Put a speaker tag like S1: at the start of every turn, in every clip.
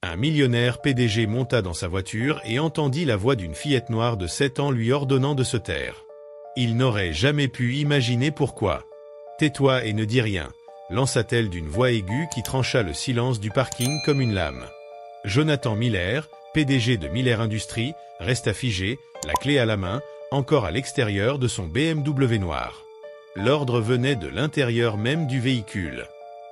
S1: Un millionnaire PDG monta dans sa voiture et entendit la voix d'une fillette noire de 7 ans lui ordonnant de se taire. Il n'aurait jamais pu imaginer pourquoi. « Tais-toi et ne dis rien », lança-t-elle d'une voix aiguë qui trancha le silence du parking comme une lame. Jonathan Miller, PDG de Miller Industries, resta figé, la clé à la main, encore à l'extérieur de son BMW noir. L'ordre venait de l'intérieur même du véhicule.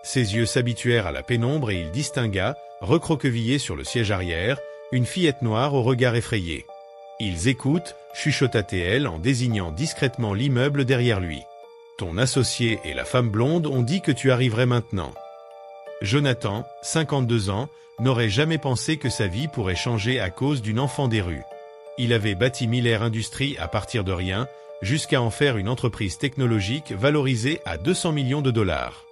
S1: Ses yeux s'habituèrent à la pénombre et il distingua, recroquevillée sur le siège arrière, une fillette noire au regard effrayé. « Ils écoutent », chuchota-t-elle en désignant discrètement l'immeuble derrière lui. « Ton associé et la femme blonde ont dit que tu arriverais maintenant. » Jonathan, 52 ans, n'aurait jamais pensé que sa vie pourrait changer à cause d'une enfant des rues. Il avait bâti Miller Industries à partir de rien, jusqu'à en faire une entreprise technologique valorisée à 200 millions de dollars.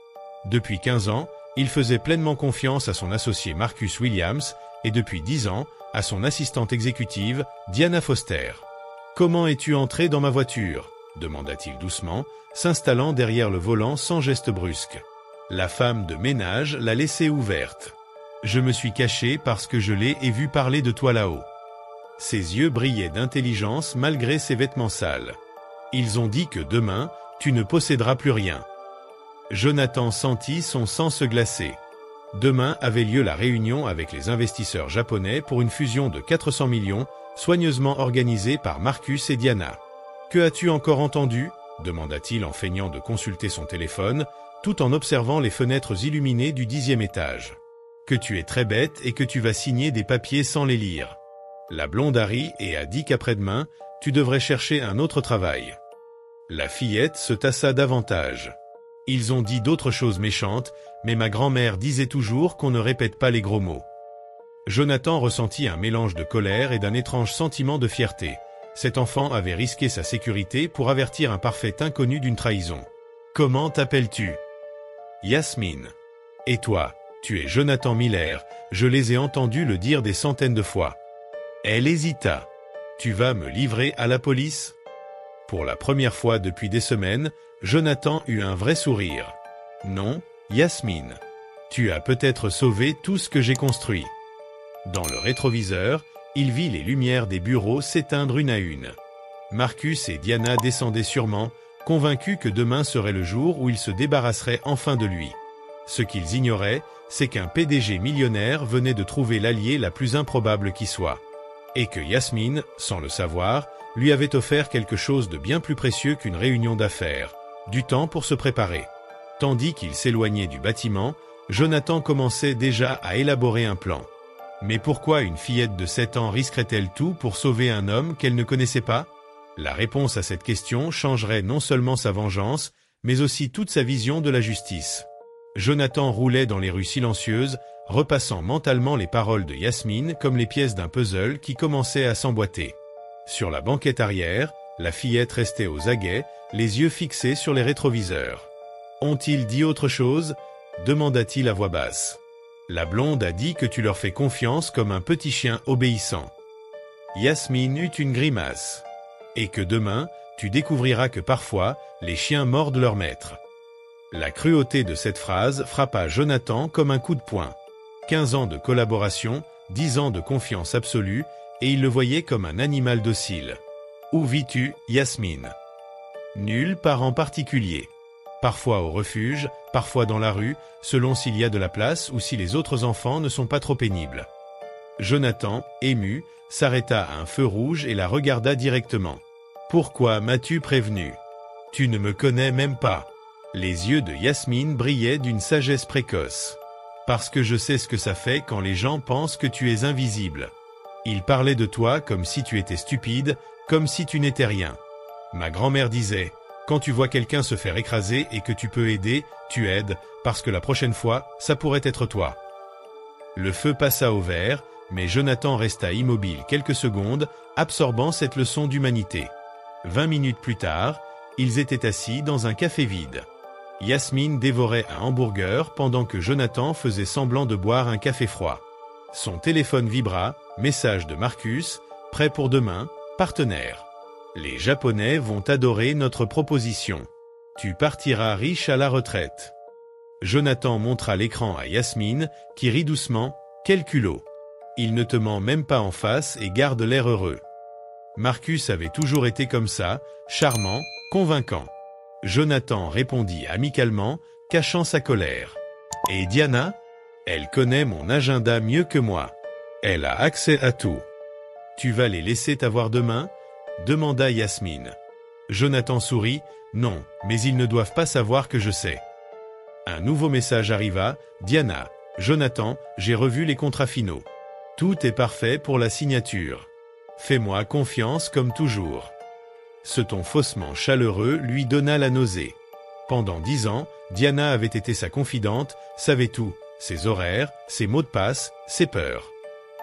S1: Depuis 15 ans, il faisait pleinement confiance à son associé Marcus Williams et depuis 10 ans, à son assistante exécutive, Diana Foster. « Comment es-tu entré dans ma voiture ?» demanda-t-il doucement, s'installant derrière le volant sans geste brusque. La femme de ménage l'a laissée ouverte. « Je me suis caché parce que je l'ai et vu parler de toi là-haut. » Ses yeux brillaient d'intelligence malgré ses vêtements sales. « Ils ont dit que demain, tu ne posséderas plus rien. » Jonathan sentit son sang se glacer. Demain avait lieu la réunion avec les investisseurs japonais pour une fusion de 400 millions, soigneusement organisée par Marcus et Diana. « Que as-tu encore entendu ?» demanda-t-il en feignant de consulter son téléphone, tout en observant les fenêtres illuminées du 10e étage. « Que tu es très bête et que tu vas signer des papiers sans les lire. » La blonde a ri et a dit qu'après-demain, tu devrais chercher un autre travail. La fillette se tassa davantage. Ils ont dit d'autres choses méchantes, mais ma grand-mère disait toujours qu'on ne répète pas les gros mots. Jonathan ressentit un mélange de colère et d'un étrange sentiment de fierté. Cet enfant avait risqué sa sécurité pour avertir un parfait inconnu d'une trahison. « Comment t'appelles-tu » ? « Yasmine. »« Et toi, tu es Jonathan Miller, je les ai entendus le dire des centaines de fois. » Elle hésita. « Tu vas me livrer à la police ?» Pour la première fois depuis des semaines, Jonathan eut un vrai sourire. « Non, Yasmine. Tu as peut-être sauvé tout ce que j'ai construit. » Dans le rétroviseur, il vit les lumières des bureaux s'éteindre une à une. Marcus et Diana descendaient sûrement, convaincus que demain serait le jour où ils se débarrasseraient enfin de lui. Ce qu'ils ignoraient, c'est qu'un PDG millionnaire venait de trouver l'allié la plus improbable qui soit. Et que Yasmine, sans le savoir, lui avait offert quelque chose de bien plus précieux qu'une réunion d'affaires, du temps pour se préparer. Tandis qu'il s'éloignait du bâtiment, Jonathan commençait déjà à élaborer un plan. Mais pourquoi une fillette de 7 ans risquerait-elle tout pour sauver un homme qu'elle ne connaissait pas ? La réponse à cette question changerait non seulement sa vengeance, mais aussi toute sa vision de la justice. Jonathan roulait dans les rues silencieuses, repassant mentalement les paroles de Yasmine comme les pièces d'un puzzle qui commençait à s'emboîter. Sur la banquette arrière, la fillette restait aux aguets, les yeux fixés sur les rétroviseurs. « Ont-ils dit autre chose ?» demanda-t-il à voix basse. « La blonde a dit que tu leur fais confiance comme un petit chien obéissant. » Yasmine eut une grimace. « Et que demain, tu découvriras que parfois, les chiens mordent leur maître. » La cruauté de cette phrase frappa Jonathan comme un coup de poing. 15 ans de collaboration, 10 ans de confiance absolue, et il le voyait comme un animal docile. « Où vis-tu, Yasmine ?» Nulle part en particulier. Parfois au refuge, parfois dans la rue, selon s'il y a de la place ou si les autres enfants ne sont pas trop pénibles. Jonathan, ému, s'arrêta à un feu rouge et la regarda directement. « Pourquoi m'as-tu prévenu ? Tu ne me connais même pas. » Les yeux de Yasmine brillaient d'une sagesse précoce. « Parce que je sais ce que ça fait quand les gens pensent que tu es invisible. Ils parlaient de toi comme si tu étais stupide, comme si tu n'étais rien. Ma grand-mère disait, quand tu vois quelqu'un se faire écraser et que tu peux aider, tu aides, parce que la prochaine fois, ça pourrait être toi. » Le feu passa au vert, mais Jonathan resta immobile quelques secondes, absorbant cette leçon d'humanité. 20 minutes plus tard, ils étaient assis dans un café vide. Yasmine dévorait un hamburger pendant que Jonathan faisait semblant de boire un café froid. Son téléphone vibra, message de Marcus, prêt pour demain, partenaire. Les Japonais vont adorer notre proposition. Tu partiras riche à la retraite. Jonathan montra l'écran à Yasmine, qui rit doucement. Quel culot! Il ne te ment même pas en face et garde l'air heureux. Marcus avait toujours été comme ça, charmant, convaincant. Jonathan répondit amicalement, cachant sa colère. Et Diana? Elle connaît mon agenda mieux que moi. Elle a accès à tout. Tu vas les laisser t'avoir demain? Demanda Yasmine. Jonathan sourit, non, mais ils ne doivent pas savoir que je sais. Un nouveau message arriva, Diana, Jonathan, j'ai revu les contrats finaux. Tout est parfait pour la signature. Fais-moi confiance comme toujours. Ce ton faussement chaleureux lui donna la nausée. Pendant 10 ans, Diana avait été sa confidente, savait tout, ses horaires, ses mots de passe, ses peurs.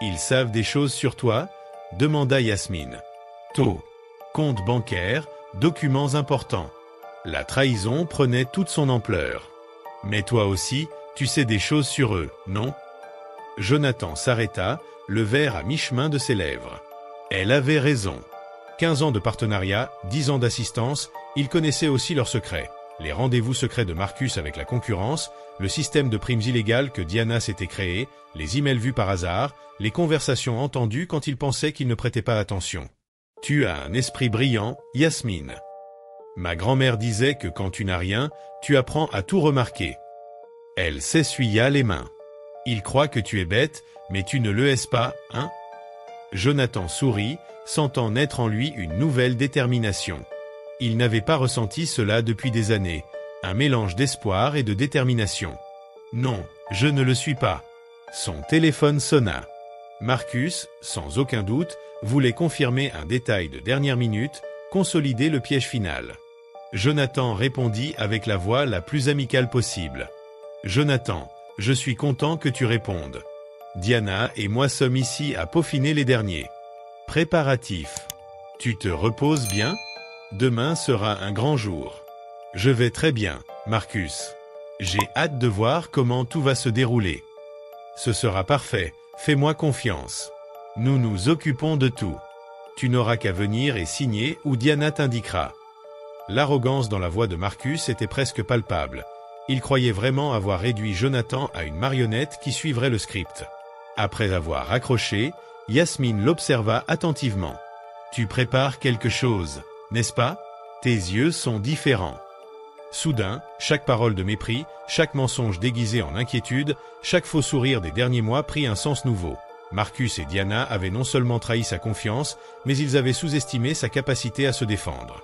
S1: Ils savent des choses sur toi? Demanda Yasmine. Taux, compte bancaire, documents importants. La trahison prenait toute son ampleur. Mais toi aussi, tu sais des choses sur eux, non? Jonathan s'arrêta, le verre à mi-chemin de ses lèvres. Elle avait raison. 15 ans de partenariat, 10 ans d'assistance, ils connaissaient aussi leurs secrets. Les rendez-vous secrets de Marcus avec la concurrence, le système de primes illégales que Diana s'était créé, les emails vus par hasard, les conversations entendues quand il pensait qu'il ne prêtait pas attention. Tu as un esprit brillant, Yasmine. Ma grand-mère disait que quand tu n'as rien, tu apprends à tout remarquer. Elle s'essuya les mains. Il croit que tu es bête, mais tu ne le es pas, hein? Jonathan sourit, sentant naître en lui une nouvelle détermination. Il n'avait pas ressenti cela depuis des années, un mélange d'espoir et de détermination. Non, je ne le suis pas. Son téléphone sonna. Marcus, sans aucun doute, voulait confirmer un détail de dernière minute, consolider le piège final. Jonathan répondit avec la voix la plus amicale possible. Jonathan, je suis content que tu répondes. Diana et moi sommes ici à peaufiner les derniers préparatifs. Tu te reposes bien? Demain sera un grand jour. Je vais très bien, Marcus. J'ai hâte de voir comment tout va se dérouler. Ce sera parfait, fais-moi confiance. Nous nous occupons de tout. Tu n'auras qu'à venir et signer ou Diana t'indiquera. L'arrogance dans la voix de Marcus était presque palpable. Il croyait vraiment avoir réduit Jonathan à une marionnette qui suivrait le script. Après avoir raccroché, Yasmine l'observa attentivement. Tu prépares quelque chose, n'est-ce pas? Tes yeux sont différents. Soudain, chaque parole de mépris, chaque mensonge déguisé en inquiétude, chaque faux sourire des derniers mois prit un sens nouveau. Marcus et Diana avaient non seulement trahi sa confiance, mais ils avaient sous-estimé sa capacité à se défendre.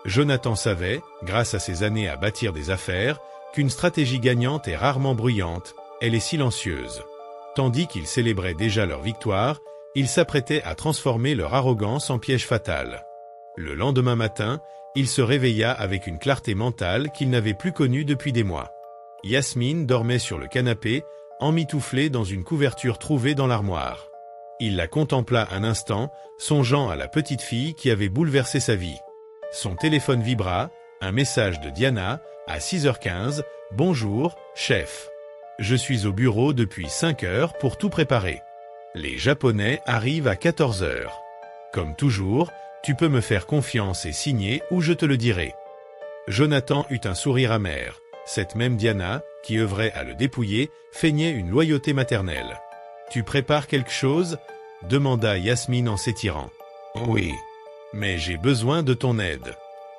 S1: Jonathan savait, grâce à ses années à bâtir des affaires, qu'une stratégie gagnante est rarement bruyante, elle est silencieuse. Tandis qu'ils célébraient déjà leur victoire, ils s'apprêtaient à transformer leur arrogance en piège fatal. Le lendemain matin, il se réveilla avec une clarté mentale qu'il n'avait plus connue depuis des mois. Yasmine dormait sur le canapé, emmitouflée dans une couverture trouvée dans l'armoire. Il la contempla un instant, songeant à la petite fille qui avait bouleversé sa vie. Son téléphone vibra, un message de Diana, à 6h15, « Bonjour, chef. Je suis au bureau depuis 5 heures pour tout préparer. Les Japonais arrivent à 14h. Comme toujours, tu peux me faire confiance et signer ou je te le dirai. » Jonathan eut un sourire amer. Cette même Diana, qui œuvrait à le dépouiller, feignait une loyauté maternelle. « Tu prépares quelque chose ?» demanda Yasmine en s'étirant. « Oui, mais j'ai besoin de ton aide.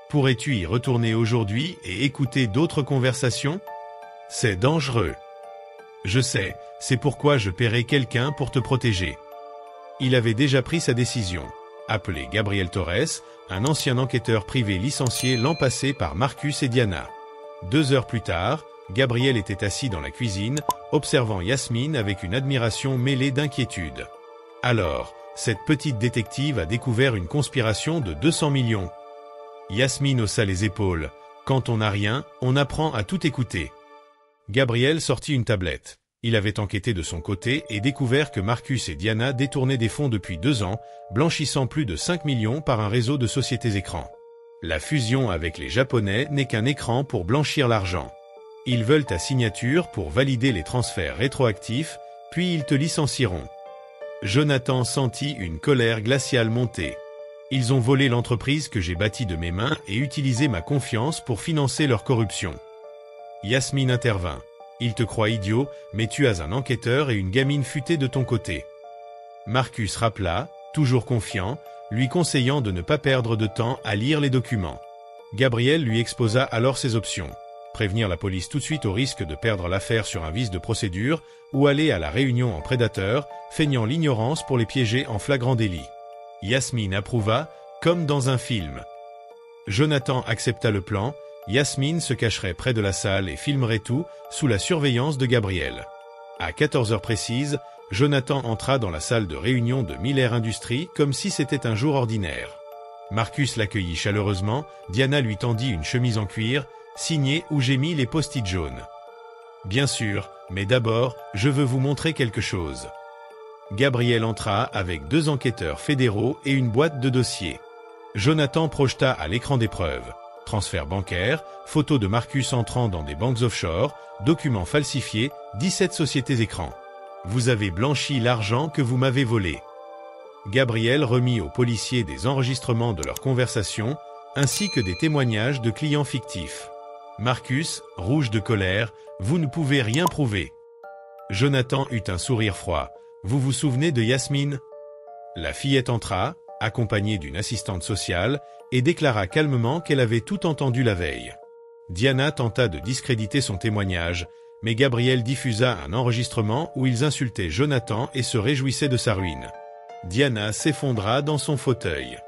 S1: Pourrais-tu y retourner aujourd'hui et écouter d'autres conversations? C'est dangereux. Je sais, c'est pourquoi je paierai quelqu'un pour te protéger. » Il avait déjà pris sa décision. Appelé Gabriel Torres, un ancien enquêteur privé licencié l'an passé par Marcus et Diana. 2 heures plus tard, Gabriel était assis dans la cuisine, observant Yasmine avec une admiration mêlée d'inquiétude. Alors, cette petite détective a découvert une conspiration de 200 millions. Yasmine haussa les épaules. Quand on n'a rien, on apprend à tout écouter. Gabriel sortit une tablette. Il avait enquêté de son côté et découvert que Marcus et Diana détournaient des fonds depuis 2 ans, blanchissant plus de 5 millions par un réseau de sociétés écrans. La fusion avec les Japonais n'est qu'un écran pour blanchir l'argent. Ils veulent ta signature pour valider les transferts rétroactifs, puis ils te licencieront. Jonathan sentit une colère glaciale monter. Ils ont volé l'entreprise que j'ai bâtie de mes mains et utilisé ma confiance pour financer leur corruption. Yasmine intervint. Il te croit idiot, mais tu as un enquêteur et une gamine futée de ton côté. Marcus rappela, toujours confiant, lui conseillant de ne pas perdre de temps à lire les documents. Gabriel lui exposa alors ses options. Prévenir la police tout de suite au risque de perdre l'affaire sur un vice de procédure ou aller à la réunion en prédateur, feignant l'ignorance pour les piéger en flagrant délit. Yasmine approuva, comme dans un film. Jonathan accepta le plan, Yasmine se cacherait près de la salle et filmerait tout, sous la surveillance de Gabriel. À 14 heures précises, Jonathan entra dans la salle de réunion de Miller Industries comme si c'était un jour ordinaire. Marcus l'accueillit chaleureusement, Diana lui tendit une chemise en cuir, signée où j'ai mis les post-it jaunes. « Bien sûr, mais d'abord, je veux vous montrer quelque chose. » Gabriel entra avec 2 enquêteurs fédéraux et une boîte de dossiers. Jonathan projeta à l'écran des preuves. Transferts bancaires, photos de Marcus entrant dans des banques offshore, documents falsifiés, 17 sociétés écrans. Vous avez blanchi l'argent que vous m'avez volé. Gabriel remit aux policiers des enregistrements de leurs conversations, ainsi que des témoignages de clients fictifs. Marcus, rouge de colère, vous ne pouvez rien prouver. Jonathan eut un sourire froid. Vous vous souvenez de Yasmine? La fillette entra, accompagnée d'une assistante sociale, et déclara calmement qu'elle avait tout entendu la veille. Diana tenta de discréditer son témoignage, mais Gabriel diffusa un enregistrement où ils insultaient Jonathan et se réjouissaient de sa ruine. Diana s'effondra dans son fauteuil.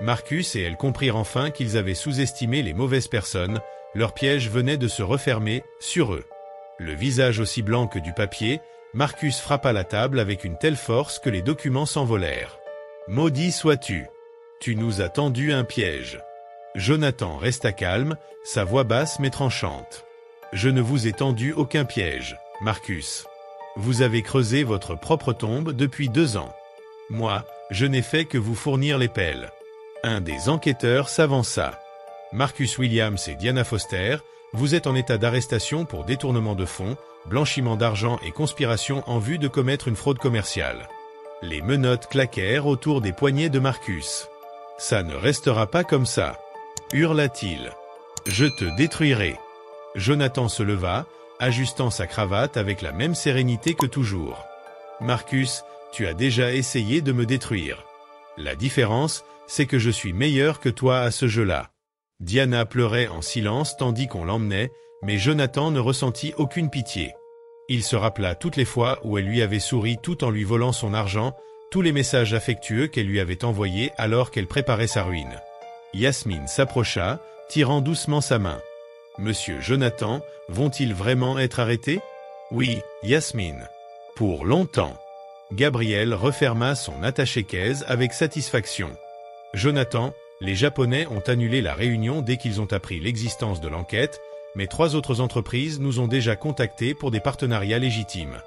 S1: Marcus et elle comprirent enfin qu'ils avaient sous-estimé les mauvaises personnes, leur piège venait de se refermer sur eux. Le visage aussi blanc que du papier, Marcus frappa la table avec une telle force que les documents s'envolèrent. « Maudit sois-tu! Tu nous as tendu un piège. » Jonathan resta calme, sa voix basse mais tranchante. « Je ne vous ai tendu aucun piège, Marcus. Vous avez creusé votre propre tombe depuis 2 ans. Moi, je n'ai fait que vous fournir les pelles. » Un des enquêteurs s'avança. « Marcus Williams et Diana Foster, vous êtes en état d'arrestation pour détournement de fonds, blanchiment d'argent et conspiration en vue de commettre une fraude commerciale. » Les menottes claquèrent autour des poignets de Marcus. « Ça ne restera pas comme ça, » hurla-t-il. « Je te détruirai. » Jonathan se leva, ajustant sa cravate avec la même sérénité que toujours. « Marcus, tu as déjà essayé de me détruire. La différence, c'est que je suis meilleur que toi à ce jeu-là. » Diana pleurait en silence tandis qu'on l'emmenait, mais Jonathan ne ressentit aucune pitié. Il se rappela toutes les fois où elle lui avait souri tout en lui volant son argent, tous les messages affectueux qu'elle lui avait envoyés alors qu'elle préparait sa ruine. Yasmine s'approcha, tirant doucement sa main. « Monsieur Jonathan, vont-ils vraiment être arrêtés? »« Oui, Yasmine. Pour longtemps. » Gabriel referma son attaché-caisse avec satisfaction. « Jonathan, les Japonais ont annulé la réunion dès qu'ils ont appris l'existence de l'enquête, mais 3 autres entreprises nous ont déjà contactés pour des partenariats légitimes.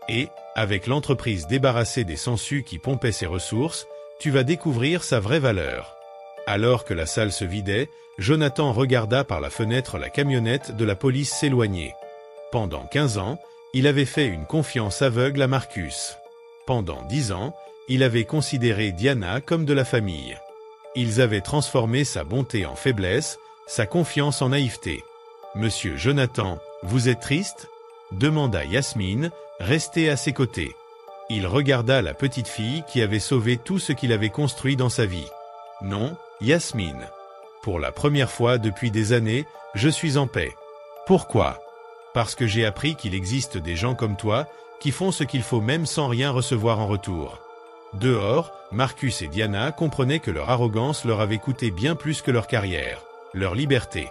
S1: Et, avec l'entreprise débarrassée des sangsues qui pompaient ses ressources, tu vas découvrir sa vraie valeur. » Alors que la salle se vidait, Jonathan regarda par la fenêtre la camionnette de la police s'éloigner. Pendant 15 ans, il avait fait une confiance aveugle à Marcus. Pendant 10 ans, il avait considéré Diana comme de la famille. Ils avaient transformé sa bonté en faiblesse, sa confiance en naïveté. « Monsieur Jonathan, vous êtes triste ?» demanda Yasmine, restée à ses côtés. Il regarda la petite fille qui avait sauvé tout ce qu'il avait construit dans sa vie. « Non, Yasmine. Pour la première fois depuis des années, je suis en paix. Pourquoi? Parce que j'ai appris qu'il existe des gens comme toi, qui font ce qu'il faut même sans rien recevoir en retour. » Dehors, Marcus et Diana comprenaient que leur arrogance leur avait coûté bien plus que leur carrière, leur liberté.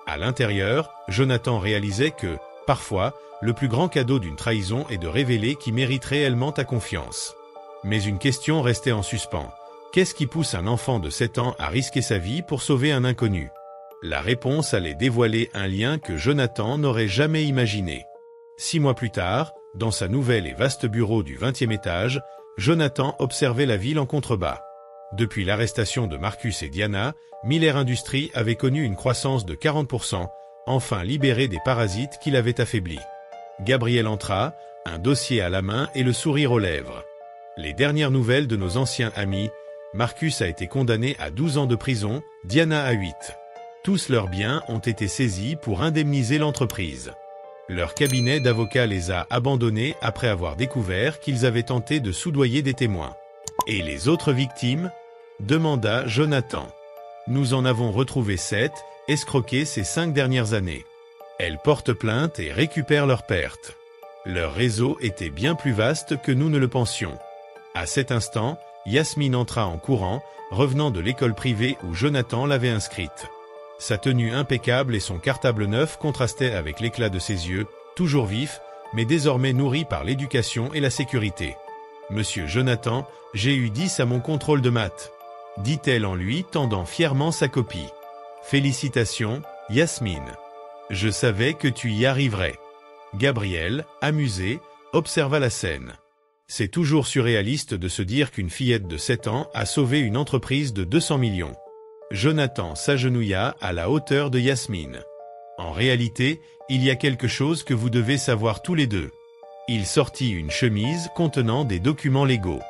S1: À l'intérieur, Jonathan réalisait que, parfois, le plus grand cadeau d'une trahison est de révéler qui mérite réellement ta confiance. Mais une question restait en suspens. Qu'est-ce qui pousse un enfant de 7 ans à risquer sa vie pour sauver un inconnu? La réponse allait dévoiler un lien que Jonathan n'aurait jamais imaginé. 6 mois plus tard, dans sa nouvelle et vaste bureau du 20e étage, Jonathan observait la ville en contrebas. Depuis l'arrestation de Marcus et Diana, Miller Industries avait connu une croissance de 40%, enfin libéré des parasites qui l'avaient affaibli. Gabriel entra, un dossier à la main et le sourire aux lèvres. Les dernières nouvelles de nos anciens amis, Marcus a été condamné à 12 ans de prison, Diana à 8. Tous leurs biens ont été saisis pour indemniser l'entreprise. Leur cabinet d'avocats les a abandonnés après avoir découvert qu'ils avaient tenté de soudoyer des témoins. Et les autres victimes? Demanda Jonathan. Nous en avons retrouvé 7, escroqués ces 5 dernières années. Elles portent plainte et récupèrent leurs pertes. Leur réseau était bien plus vaste que nous ne le pensions. À cet instant, Yasmine entra en courant, revenant de l'école privée où Jonathan l'avait inscrite. Sa tenue impeccable et son cartable neuf contrastaient avec l'éclat de ses yeux, toujours vifs, mais désormais nourris par l'éducation et la sécurité. « Monsieur Jonathan, j'ai eu 10 à mon contrôle de maths », dit-elle en lui tendant fièrement sa copie. « Félicitations, Yasmine. Je savais que tu y arriverais. » Gabriel, amusé, observa la scène. C'est toujours surréaliste de se dire qu'une fillette de 7 ans a sauvé une entreprise de 200 millions. Jonathan s'agenouilla à la hauteur de Yasmine. En réalité, il y a quelque chose que vous devez savoir tous les deux. Il sortit une chemise contenant des documents légaux.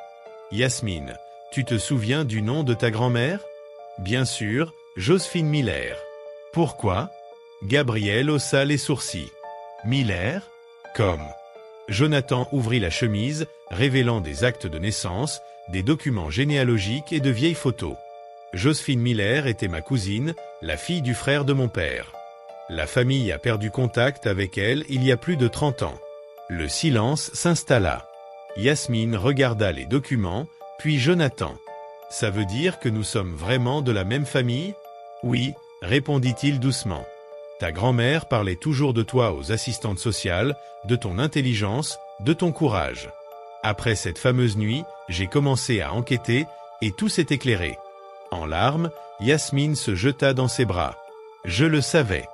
S1: Yasmine, tu te souviens du nom de ta grand-mère? Bien sûr, Joséphine Miller. Pourquoi? Gabriel haussa les sourcils. Miller? Comme. Jonathan ouvrit la chemise, révélant des actes de naissance, des documents généalogiques et de vieilles photos. Joséphine Miller était ma cousine, la fille du frère de mon père. La famille a perdu contact avec elle il y a plus de 30 ans. Le silence s'installa. Yasmine regarda les documents, puis Jonathan. « Ça veut dire que nous sommes vraiment de la même famille? » « Oui, » répondit-il doucement. « Ta grand-mère parlait toujours de toi aux assistantes sociales, de ton intelligence, de ton courage. Après cette fameuse nuit, j'ai commencé à enquêter, et tout s'est éclairé. » En larmes, Yasmine se jeta dans ses bras. « Je le savais.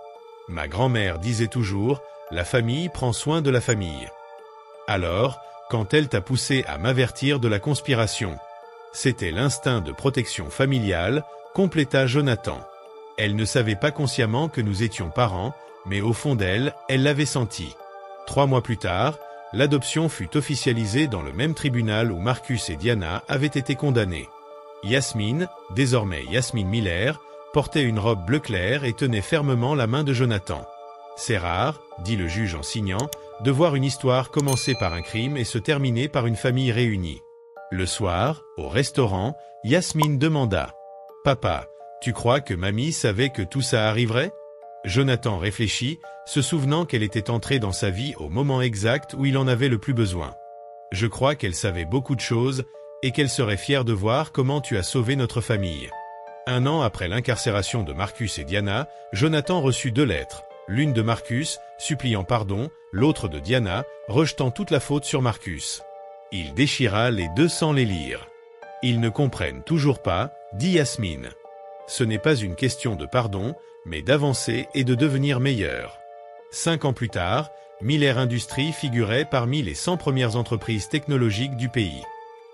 S1: Ma grand-mère disait toujours, la famille prend soin de la famille. » Alors, quand elle t'a poussé à m'avertir de la conspiration, c'était l'instinct de protection familiale, compléta Jonathan. Elle ne savait pas consciemment que nous étions parents, mais au fond d'elle, elle l'avait senti. 3 mois plus tard, l'adoption fut officialisée dans le même tribunal où Marcus et Diana avaient été condamnés. Yasmine, désormais Yasmine Miller, portait une robe bleu clair et tenait fermement la main de Jonathan. « C'est rare, » dit le juge en signant, « de voir une histoire commencer par un crime et se terminer par une famille réunie. » Le soir, au restaurant, Yasmine demanda « Papa, tu crois que mamie savait que tout ça arriverait ?» Jonathan réfléchit, se souvenant qu'elle était entrée dans sa vie au moment exact où il en avait le plus besoin. « Je crois qu'elle savait beaucoup de choses, et qu'elle serait fière de voir comment tu as sauvé notre famille. » 1 an après l'incarcération de Marcus et Diana, Jonathan reçut 2 lettres, l'une de Marcus, suppliant pardon, l'autre de Diana, rejetant toute la faute sur Marcus. Il déchira les 2 sans les lire. « Ils ne comprennent toujours pas, » dit Yasmine. « Ce n'est pas une question de pardon, mais d'avancer et de devenir meilleur. » 5 ans plus tard, Miller Industries figurait parmi les 100 premières entreprises technologiques du pays.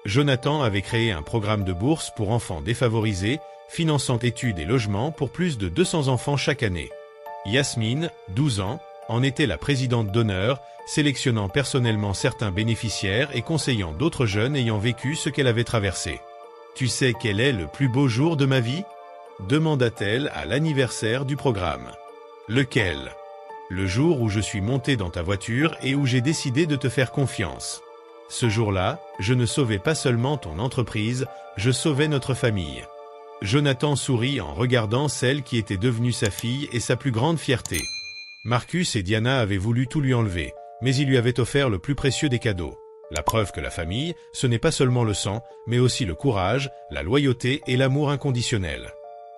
S1: Jonathan avait créé un programme de bourse pour enfants défavorisés, finançant études et logements pour plus de 200 enfants chaque année. Yasmine, 12 ans, en était la présidente d'honneur, sélectionnant personnellement certains bénéficiaires et conseillant d'autres jeunes ayant vécu ce qu'elle avait traversé. « Tu sais quel est le plus beau jour de ma vie ?» demanda-t-elle à l'anniversaire du programme. « Lequel ?»« Le jour où je suis monté dans ta voiture et où j'ai décidé de te faire confiance. Ce jour-là, je ne sauvais pas seulement ton entreprise, je sauvais notre famille. » Jonathan sourit en regardant celle qui était devenue sa fille et sa plus grande fierté. Marcus et Diana avaient voulu tout lui enlever, mais ils lui avaient offert le plus précieux des cadeaux. La preuve que la famille, ce n'est pas seulement le sang, mais aussi le courage, la loyauté et l'amour inconditionnel.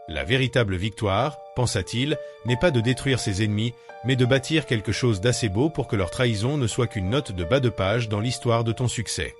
S1: La véritable victoire, pensa-t-il, n'est pas de détruire ses ennemis, mais de bâtir quelque chose d'assez beau pour que leur trahison ne soit qu'une note de bas de page dans l'histoire de ton succès.